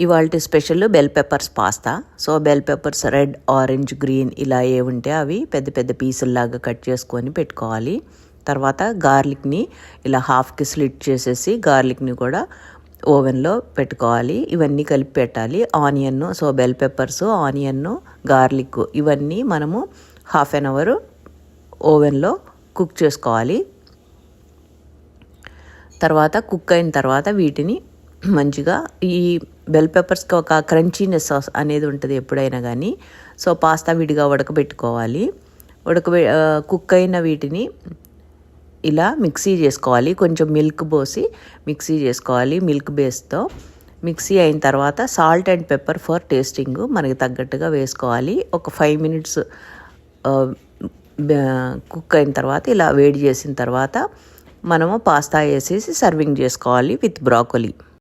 ఇవాల్టి special bell peppers pasta. So bell peppers red, orange, green ఇలా ఏ ఉంటే అవి పెద్ద పెద్ద పీసుల్లాగా కట్ చేసుకొని పెట్టుకోవాలి. తర్వాత గార్లిక్ని ఇలా హాఫ్కి స్లిట్ చేసేసి గార్లిక్ని కూడా ఓవెన్లో పెట్టుకోవాలి. ఇవన్నీ కలిపి పెట్టాలి. Onion, so bell peppers, onion, garlic ఇవన్నీ మనము హాఫ్ అన్ అవర్ ఓవెన్లో కుక్ చేసుకోవాలి. తర్వాత కుక్ అయిన తర్వాత వీటిని మంచిగా ఈ బెల్ పెప్పర్స్కి ఒక క్రంచీనెస్ అనేది ఉంటుంది ఎప్పుడైనా కానీ. సో పాస్తా విడిగా ఉడకబెట్టుకోవాలి. కుక్ అయిన వీటిని ఇలా మిక్సీ చేసుకోవాలి. కొంచెం మిల్క్ పోసి మిక్సీ చేసుకోవాలి. మిల్క్ బేస్తో మిక్సీ అయిన తర్వాత salt and pepper for tasting మనకి తగ్గట్టుగా వేసుకోవాలి. ఒక 5 minutes కుక్ అయిన తర్వాత ఇలా వేడి చేసిన తర్వాత మనము పాస్తా వేసేసి సర్వింగ్ చేసుకోవాలి విత్ బ్రాకోలీ.